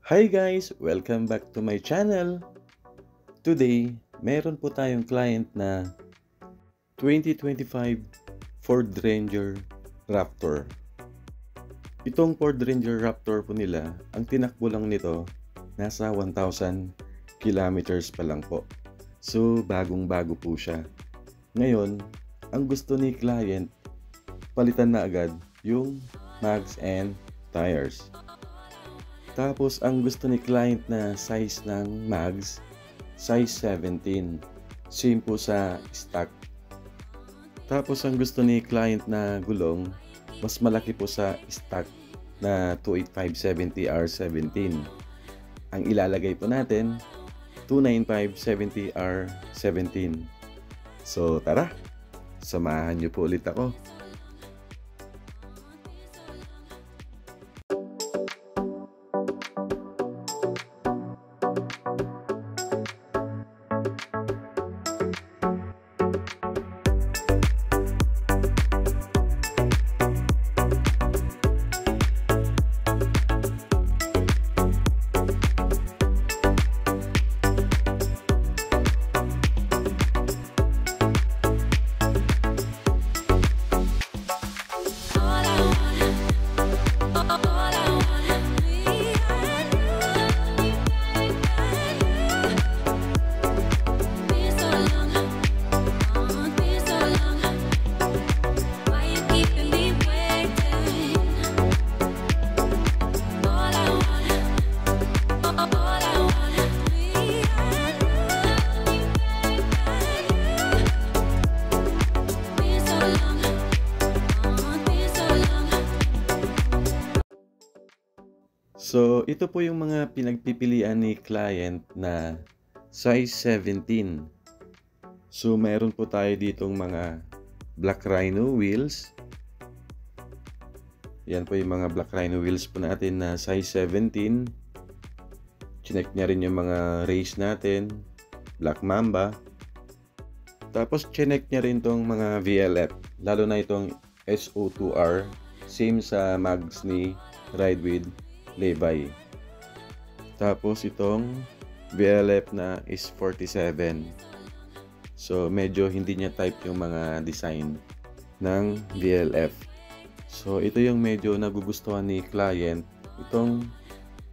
Hi guys! Welcome back to my channel. Today, meron po tayong client na 2025 Ford Ranger Raptor. Itong Ford Ranger Raptor po nila, ang tinakbo lang nito, nasa 1,000 kilometers pa lang po. So, bagong-bago po siya. Ngayon, ang gusto ni client, palitan na agad yung mags and tires. Tapos, ang gusto ni client na size ng mags, size 17. Same po sa stock. Tapos, ang gusto ni client na gulong, mas malaki po sa stock na 285/70R17. Ang ilalagay po natin, 295/70R17. So, tara! Samahan niyo po ulit ako. So, ito po yung mga pinagpipilian ni client na size 17. So, meron po tayo ditong mga Black Rhino wheels. Yan po yung mga Black Rhino wheels po natin na size 17. Chinek niya rin yung mga race natin, Black Mamba. Tapos, chinek niya rin tong mga VLF, lalo na itong SO2R, same sa mags ni Ride with Levi. Tapos itong VLF na is 47. So medyo hindi niya type yung mga design ng VLF. So ito yung medyo nagugustuhan ni client, itong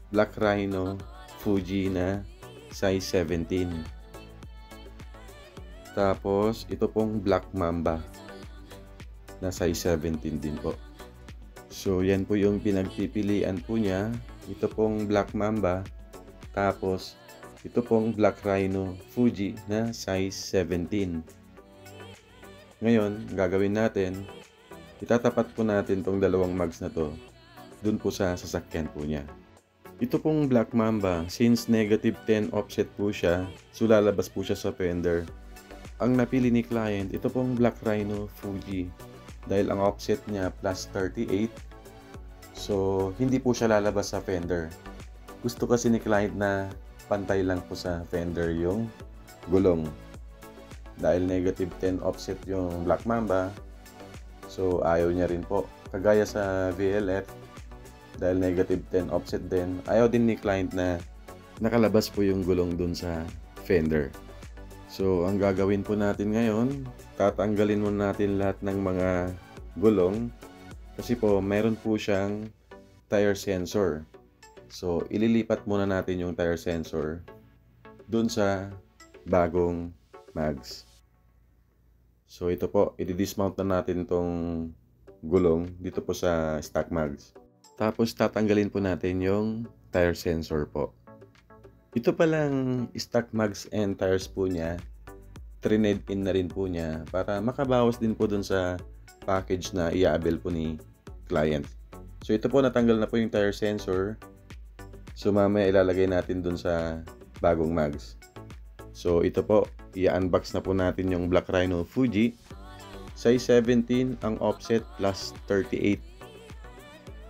Black Rhino Fuji na size 17. Tapos ito pong Black Mamba na size 17 din po. So, yan po yung pinagpipilian po niya. Ito pong Black Mamba. Tapos, ito pong Black Rhino Fuji na size 17. Ngayon, gagawin natin, itatapat po natin tong dalawang mags na to dun po sa sasakyan po niya. Ito pong Black Mamba, since negative 10 offset po siya, so lalabas po siya sa fender. Ang napili ni client, ito pong Black Rhino Fuji. Dahil ang offset niya plus 38, so hindi po siya lalabas sa fender. Gusto kasi ni client na pantay lang po sa fender yung gulong. Dahil negative 10 offset yung Black Mamba, so ayaw niya rin po. Kagaya sa VLF, dahil negative 10 offset din, ayaw din ni client na nakalabas po yung gulong dun sa fender. So, ang gagawin po natin ngayon, tatanggalin muna natin lahat ng mga gulong kasi po meron po siyang tire sensor. So, ililipat muna natin yung tire sensor dun sa bagong mags. So, ito po, i-dismount na natin tong gulong dito po sa stock mags. Tapos, tatanggalin po natin yung tire sensor po. Ito palang stock mags and tires po niya, trined in na rin po niya para makabawas din po dun sa package na i-abel po ni client. So ito po, natanggal na po yung tire sensor. So mamaya ilalagay natin dun sa bagong mags. So ito po, i-unbox na po natin yung Black Rhino Fuji. Size 17 ang offset plus 38.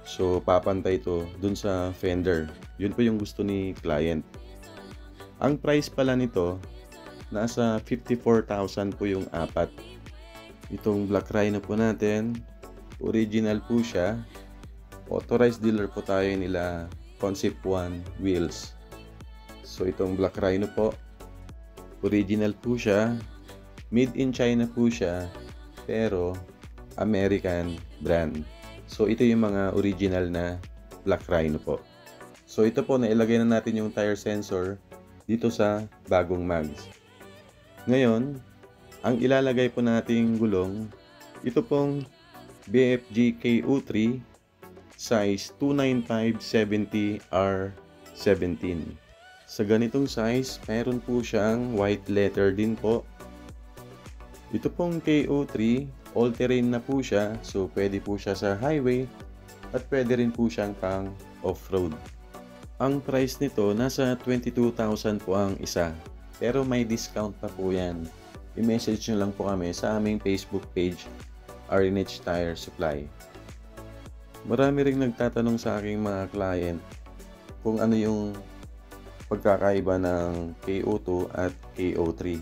So papantay ito dun sa fender. Yun po yung gusto ni client. Ang price pala nito, nasa 54,000 po yung apat. Itong Black Rhino po natin, original po siya. Authorized dealer po tayo nila Concept 1 wheels. So itong Black Rhino po, original po siya, made in China po siya, pero American brand. So ito yung mga original na Black Rhino po. So ito po, nailagay na natin yung tire sensor dito sa bagong mags. Ngayon, ang ilalagay po nating gulong, ito pong BFG KO3 size 295/70R17. Sa ganitong size, meron po siyang white letter din po. Ito pong KO3, all-terrain na po siya, so pwede po siya sa highway at pwede rin po siyang pang off-road. Ang price nito, nasa 22,000 po ang isa, pero may discount pa po yan. I-message nyo lang po kami sa aming Facebook page, RNH Tire Supply. Marami ring nagtatanong sa aking mga client kung ano yung pagkakaiba ng KO2 at KO3.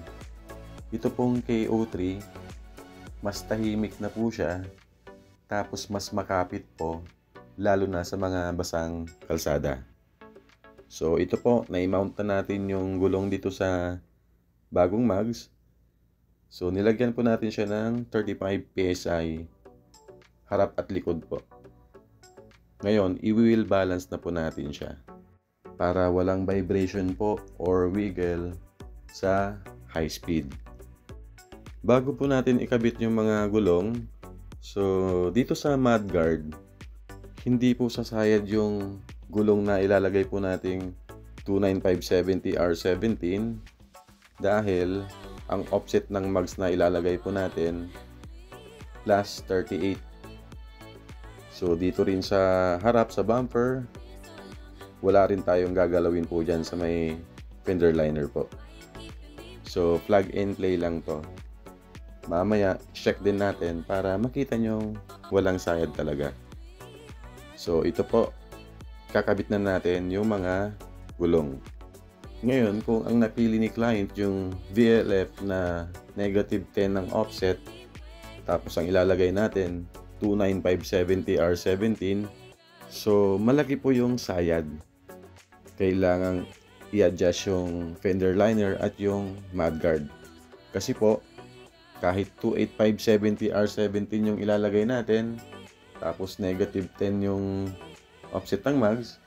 Ito pong KO3, mas tahimik na po siya, tapos mas makapit po, lalo na sa mga basang kalsada. So ito po, na-mount na natin yung gulong dito sa bagong mags. So nilagyan po natin siya ng 35 PSI, harap at likod po. Ngayon, i-wheel balance na po natin siya para walang vibration po or wiggle sa high speed. Bago po natin ikabit yung mga gulong, so dito sa mudguard, hindi po sasayad yung gulong na ilalagay po nating 295/70R17 dahil ang offset ng mags na ilalagay po natin +38. So dito rin sa harap sa bumper, wala rin tayong gagalawin po dyan sa may fender liner po. So plug and play lang to. Mamaya check din natin para makita nyo walang sayad talaga. So ito po, kakabit na natin yung mga gulong. Ngayon, kung ang napili ni client yung VLF na -10 ng offset, tapos ang ilalagay natin 295/70R17, so malaki po yung sayad. Kailangang i-adjust yung fender liner at yung mudguard. Kasi po, kahit 285/70R17 yung ilalagay natin, tapos -10 yung offset ng mags,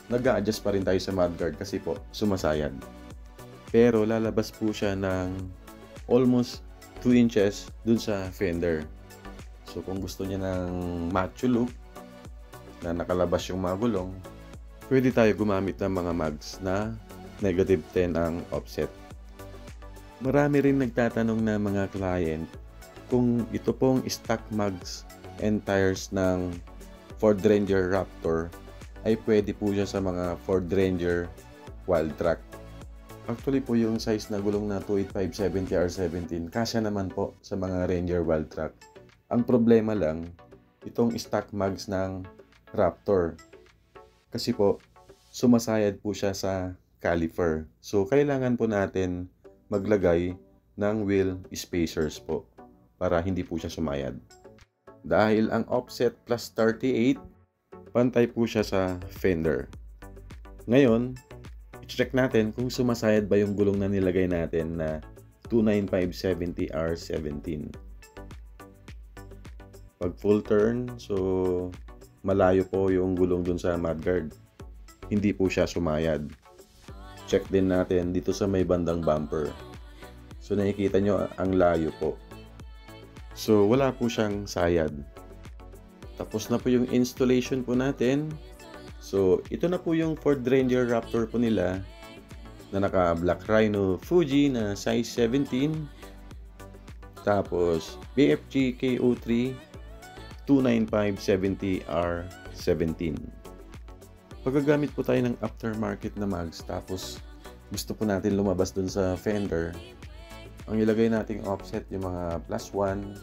nag-a-adjust pa rin tayo sa mudguard kasi po sumasayad. Pero lalabas po siya ng almost 2 inches dun sa fender. So kung gusto niya ng macho look na nakalabas yung mga gulong, pwede tayo gumamit ng mga mags na -10 ang offset. Marami rin nagtatanong na mga client kung ito pong stock mags and tires ng Ford Ranger Raptor ay pwede po siya sa mga Ford Ranger Wildtrak. Actually po yung size na gulong na 285/70R17 kasya naman po sa mga Ranger Wildtrak. Ang problema lang, itong stock mags ng Raptor. Kasi po, sumasayad po siya sa caliper. So, kailangan po natin maglagay ng wheel spacers po para hindi po siya sumayad. Dahil ang offset +38, pantay po siya sa fender. Ngayon, i-check natin kung sumasayad ba yung gulong na nilagay natin na 295/70R17. Pag full turn, so malayo po yung gulong dun sa mudguard. Hindi po siya sumayad. Check din natin dito sa may bandang bumper. So nakikita nyo ang layo po. So wala po siyang sayad. Tapos na po yung installation po natin. So ito na po yung Ford Ranger Raptor po nila na naka Black Rhino Fuji na size 17. Tapos BFG KO3 295/70R17. Paggagamit po tayo ng aftermarket na mags, tapos gusto po natin lumabas dun sa fender, ang ilagay nating offset yung mga +1,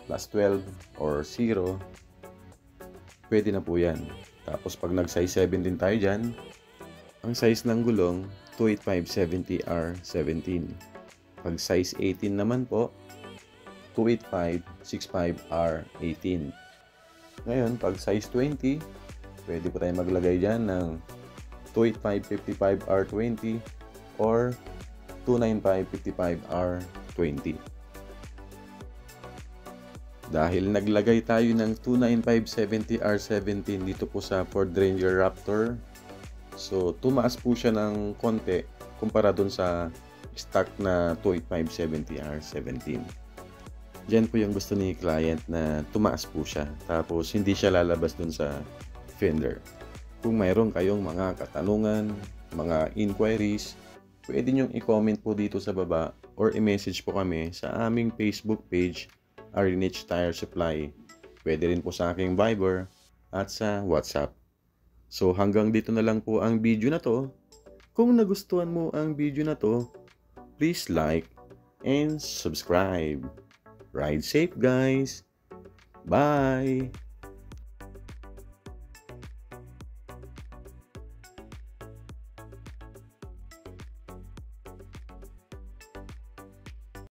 +12 or 0, pwede na po yan. Tapos pag nag size 7 din tayo dyan, ang size ng gulong 285/70R17. Pag size 18 naman po, 285/65R18. Ngayon, pag size 20, Pwede po tayo maglagay dyan ng 285-55R20 or 295-55R20. Dahil naglagay tayo ng 295-70R17 dito po sa Ford Ranger Raptor, so tumaas po siya ng konti kumpara dun sa stock na 285-70R17. Diyan po yung gusto ni client na tumaas po siya, tapos hindi siya lalabas dun sa fender. Kung mayroon kayong mga katanungan, mga inquiries, pwede nyong i-comment po dito sa baba or i-message po kami sa aming Facebook page, Arinich Tire Supply. Pwede rin po sa aking Viber at sa WhatsApp. So hanggang dito na lang po ang video na to. Kung nagustuhan mo ang video na to, please like and subscribe. Ride safe guys! Bye!